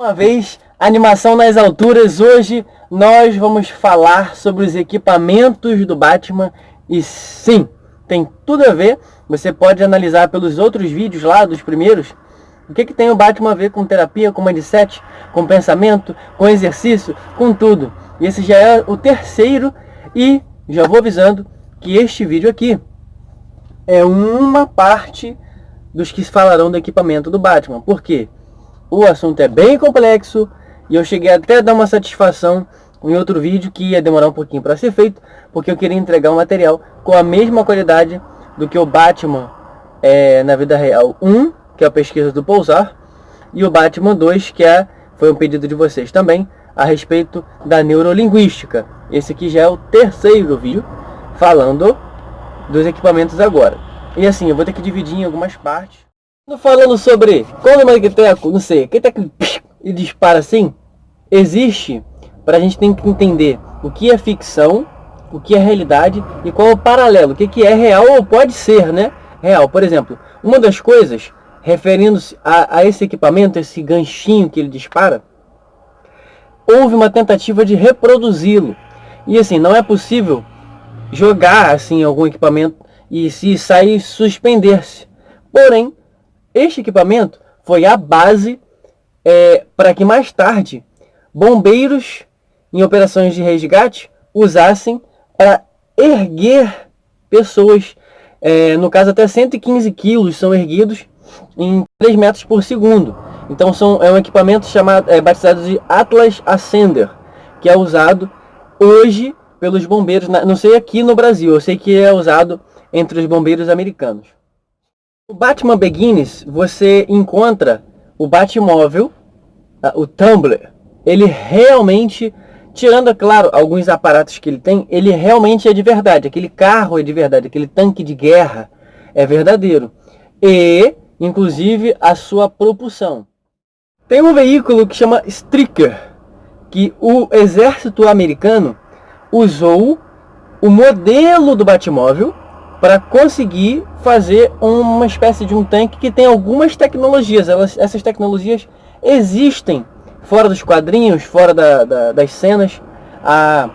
Uma vez, animação nas alturas. Hoje nós vamos falar sobre os equipamentos do Batman. E sim, tem tudo a ver. Você pode analisar pelos outros vídeos lá, dos primeiros, o que tem o Batman a ver com terapia, com mindset, com pensamento, com exercício, com tudo. E esse já é o terceiro e já vou avisando que este vídeo aqui é uma parte dos que falarão do equipamento do Batman. Por quê? O assunto é bem complexo e eu cheguei até a dar uma satisfação em outro vídeo que ia demorar um pouquinho para ser feito, porque eu queria entregar um material com a mesma qualidade do que o Batman na vida real 1, que é a pesquisa do Pulsar, e o Batman 2, que foi um pedido de vocês também, a respeito da neurolinguística. Esse aqui já é o terceiro vídeo falando dos equipamentos agora. E assim, eu vou ter que dividir em algumas partes. Falando sobre quando o Magneteco, não sei, que e dispara assim, existe, para a gente tem que entender o que é ficção, o que é realidade e qual é o paralelo, o que é real ou pode ser, né? Real. Por exemplo, uma das coisas, referindo-se a esse equipamento, esse ganchinho que ele dispara, houve uma tentativa de reproduzi-lo. E assim, não é possível jogar assim algum equipamento e se sair suspender-se. Porém, este equipamento foi a base para que mais tarde bombeiros em operações de resgate usassem para erguer pessoas, no caso até 115 quilos são erguidos em 3 metros por segundo. Então é um equipamento batizado de Atlas Ascender, que é usado hoje pelos bombeiros, não sei aqui no Brasil, eu sei que é usado entre os bombeiros americanos. No Batman Begins, você encontra o Batmóvel, o Tumbler. Ele realmente, tirando, é claro, alguns aparatos que ele tem, ele realmente é de verdade. Aquele carro é de verdade, aquele tanque de guerra é verdadeiro. E, inclusive, a sua propulsão. Tem um veículo que chama Stryker, que o exército americano usou o modelo do Batmóvel para conseguir fazer uma espécie de um tanque que tem algumas tecnologias. Essas tecnologias existem fora dos quadrinhos, fora das cenas. A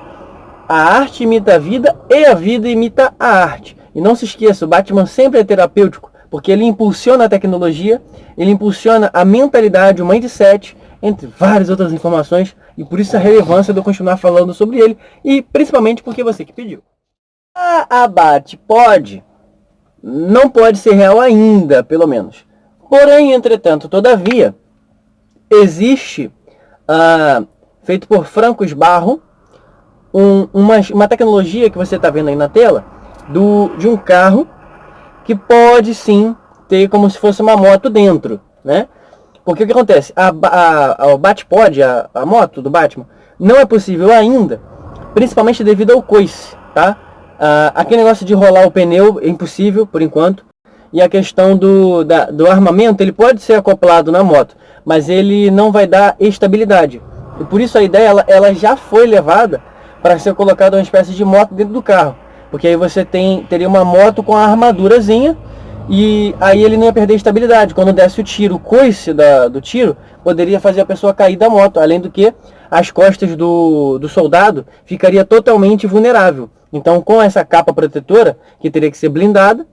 arte imita a vida e a vida imita a arte. E não se esqueça, o Batman sempre é terapêutico, porque ele impulsiona a tecnologia, ele impulsiona a mentalidade, o mindset, entre várias outras informações. E por isso a relevância de eu continuar falando sobre ele, e principalmente porque você que pediu. A Batpod não pode ser real ainda, pelo menos. Porém, entretanto, todavia, existe, feito por Franco Sbarro, uma tecnologia que você está vendo aí na tela, de um carro que pode sim ter como se fosse uma moto dentro, né? Porque o que acontece? O Batpod, a moto do Batman, não é possível ainda, principalmente devido ao coice, tá? Aquele negócio de rolar o pneu é impossível por enquanto. E a questão do armamento, ele pode ser acoplado na moto, mas ele não vai dar estabilidade. E por isso a ideia ela já foi levada para ser colocada uma espécie de moto dentro do carro. Porque aí você teria uma moto com a armadurazinha, e aí ele não ia perder estabilidade. Quando desse o tiro, o coice do tiro poderia fazer a pessoa cair da moto. Além do que, as costas do soldado ficaria totalmente vulnerável. Então, com essa capa protetora, que teria que ser blindada,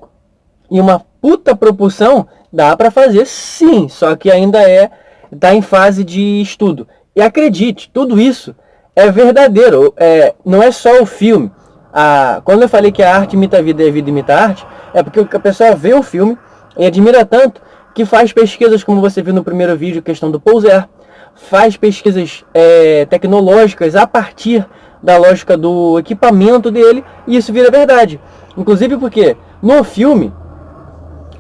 e uma puta propulsão, dá para fazer sim, só que ainda está em fase de estudo. E acredite, tudo isso é verdadeiro, não é só o filme. Quando eu falei que a arte imita a vida e a vida imita a arte, é porque a pessoa vê o filme e admira tanto que faz pesquisas, como você viu no primeiro vídeo, questão do Pulsar, faz pesquisas tecnológicas a partir da lógica do equipamento dele, e isso vira verdade. Inclusive porque no filme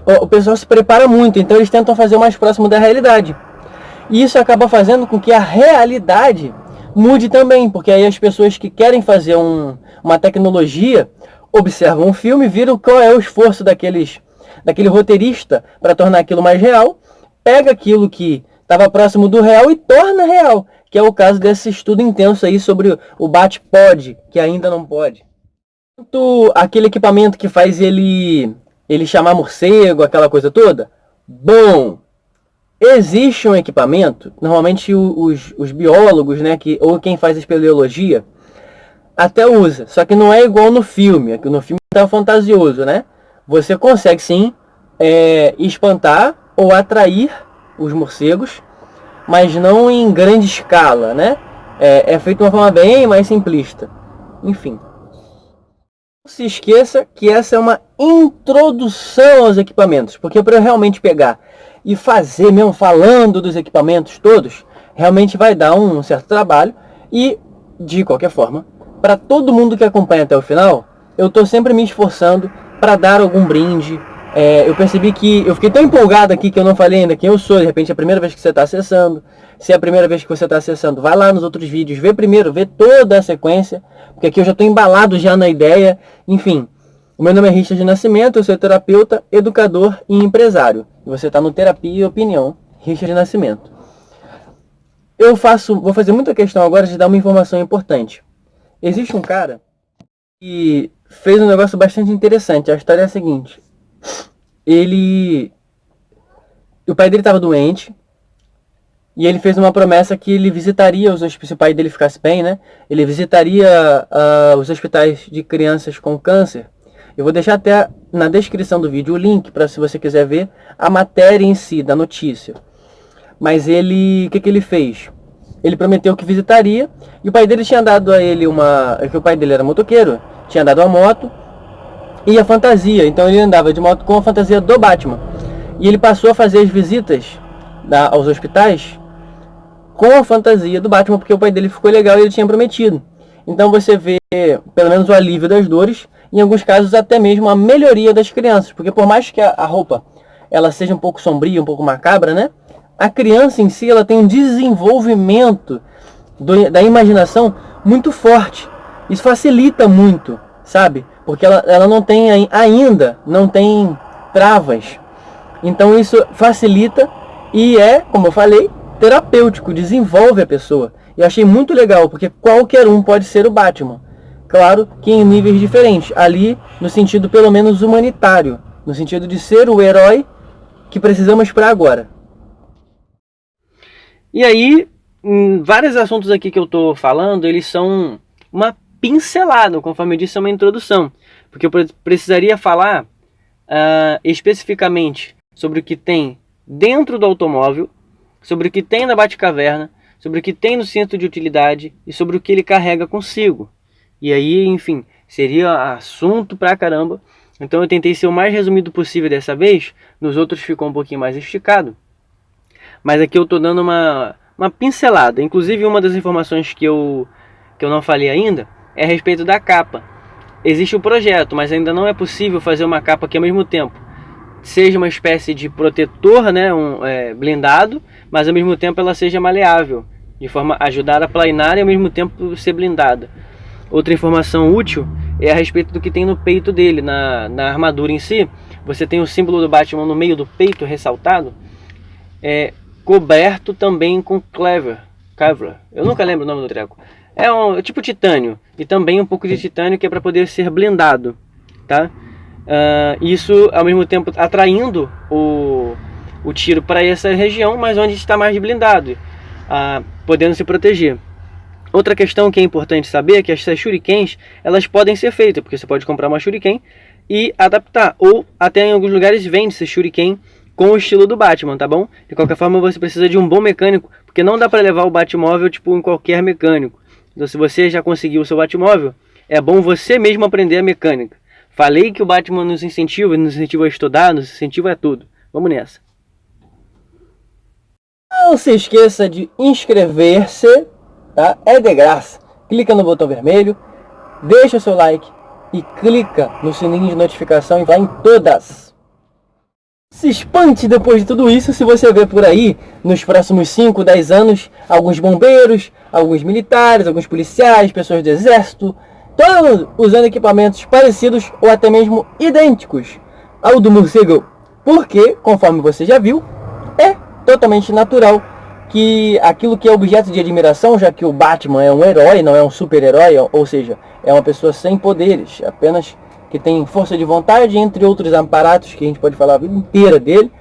o pessoal se prepara muito, então eles tentam fazer o mais próximo da realidade. E isso acaba fazendo com que a realidade mude também, porque aí as pessoas que querem fazer uma tecnologia observam o filme, viram qual é o esforço daquele roteirista para tornar aquilo mais real, pega aquilo que estava próximo do real e torna real, que é o caso desse estudo intenso aí sobre o Batpod, que ainda não pode. Aquele equipamento que faz ele chamar morcego, aquela coisa toda, bom, existe um equipamento, normalmente os biólogos, né, ou quem faz espeleologia, até usa, só que não é igual no filme, aqui no filme tá fantasioso, né? Você consegue sim espantar ou atrair os morcegos, mas não em grande escala, né? É feito de uma forma bem mais simplista. Enfim. Não se esqueça que essa é uma introdução aos equipamentos, porque para eu realmente pegar e fazer mesmo falando dos equipamentos todos, realmente vai dar um certo trabalho e, de qualquer forma, para todo mundo que acompanha até o final, eu estou sempre me esforçando para dar algum brinde. Eu percebi que eu fiquei tão empolgado aqui que eu não falei ainda quem eu sou. De repente é a primeira vez que você está acessando. Se é a primeira vez que você está acessando, vai lá nos outros vídeos, vê primeiro, vê toda a sequência, porque aqui eu já estou embalado já na ideia. Enfim, o meu nome é Richard Nascimento, eu sou terapeuta, educador e empresário. E você está no Terapia e Opinião, Richard Nascimento. Vou fazer muita questão agora de dar uma informação importante. Existe um cara que fez um negócio bastante interessante. A história é a seguinte. O pai dele estava doente e ele fez uma promessa que ele visitaria os hospitais, se o pai dele ficasse bem, né? Ele visitaria os hospitais de crianças com câncer. Eu vou deixar até na descrição do vídeo o link para se você quiser ver a matéria em si da notícia. Mas o que ele fez? Ele prometeu que visitaria e o pai dele tinha dado a ele que o pai dele era motoqueiro, tinha dado a moto e a fantasia. Então ele andava de moto com a fantasia do Batman. E ele passou a fazer as visitas aos hospitais com a fantasia do Batman, porque o pai dele ficou legal e ele tinha prometido. Então você vê pelo menos o alívio das dores, em alguns casos até mesmo a melhoria das crianças, porque por mais que a roupa ela seja um pouco sombria, um pouco macabra, né? A criança em si ela tem um desenvolvimento da imaginação muito forte. Isso facilita muito, sabe? Porque ela não tem ainda não tem travas. Então isso facilita e como eu falei, terapêutico, desenvolve a pessoa. Eu achei muito legal, porque qualquer um pode ser o Batman. Claro que em níveis diferentes. Ali no sentido pelo menos humanitário, no sentido de ser o herói que precisamos para agora. E aí, vários assuntos aqui que eu estou falando, eles são uma pincelada, conforme eu disse, é uma introdução. Porque eu precisaria falar especificamente sobre o que tem dentro do automóvel, sobre o que tem na Batcaverna, sobre o que tem no cinto de utilidade e sobre o que ele carrega consigo. E aí, enfim, seria assunto pra caramba. Então eu tentei ser o mais resumido possível dessa vez, nos outros ficou um pouquinho mais esticado. Mas aqui eu estou dando uma pincelada. Inclusive uma das informações que eu não falei ainda é a respeito da capa. Existe um projeto, mas ainda não é possível fazer uma capa que ao mesmo tempo seja uma espécie de protetor, né, blindado, mas ao mesmo tempo ela seja maleável, de forma a ajudar a planar e ao mesmo tempo ser blindada. Outra informação útil é a respeito do que tem no peito dele, na armadura em si. Você tem o símbolo do Batman no meio do peito ressaltado, coberto também com Kevlar. Eu nunca lembro o nome do treco. É tipo titânio. E também um pouco de titânio que é para poder ser blindado. Tá? Isso ao mesmo tempo atraindo o tiro para essa região, mas onde está mais blindado. Podendo se proteger. Outra questão que é importante saber é que essas shurikens, elas podem ser feitas. Porque você pode comprar uma shuriken e adaptar. Ou até em alguns lugares vende-se shuriken com o estilo do Batman, tá bom? De qualquer forma, você precisa de um bom mecânico, porque não dá para levar o Batmóvel tipo em qualquer mecânico. Então, se você já conseguiu o seu Batmóvel, é bom você mesmo aprender a mecânica. Falei que o Batman nos incentiva a estudar, nos incentiva a tudo. Vamos nessa. Não se esqueça de inscrever-se, tá? É de graça. Clica no botão vermelho, deixa o seu like e clica no sininho de notificação e vai em todas. Se espante depois de tudo isso se você vê por aí, nos próximos 5, 10 anos, alguns bombeiros, alguns militares, alguns policiais, pessoas do exército, todos usando equipamentos parecidos ou até mesmo idênticos ao do morcego. Porque, conforme você já viu, é totalmente natural que aquilo que é objeto de admiração, já que o Batman é um herói, não é um super-herói, ou seja, é uma pessoa sem poderes, apenas que tem força de vontade, entre outros aparatos que a gente pode falar a vida inteira dele.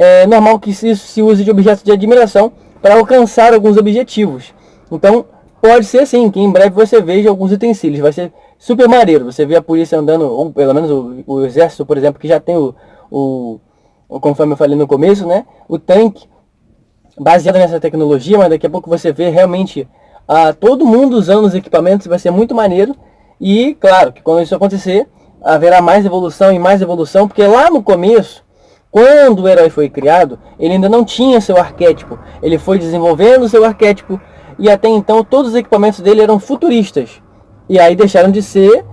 é normal que isso se use de objeto de admiração para alcançar alguns objetivos. Então, pode ser sim, que em breve você veja alguns utensílios. Vai ser super maneiro. Você vê a polícia andando, ou pelo menos o exército, por exemplo, que já tem conforme eu falei no começo, né? O tanque, baseado nessa tecnologia, mas daqui a pouco você vê realmente todo mundo usando os equipamentos, vai ser muito maneiro. E, claro, que quando isso acontecer, haverá mais evolução, porque lá no começo, quando o herói foi criado, ele ainda não tinha seu arquétipo. Ele foi desenvolvendo seu arquétipo e até então todos os equipamentos dele eram futuristas. E aí deixaram de ser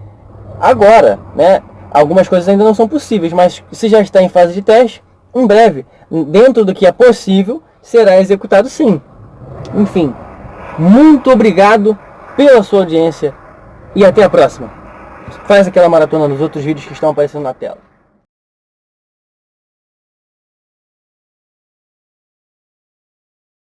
agora, né? Algumas coisas ainda não são possíveis, mas se já está em fase de teste, em breve, dentro do que é possível, será executado sim. Enfim, muito obrigado pela sua audiência e até a próxima. Faz aquela maratona nos outros vídeos que estão aparecendo na tela.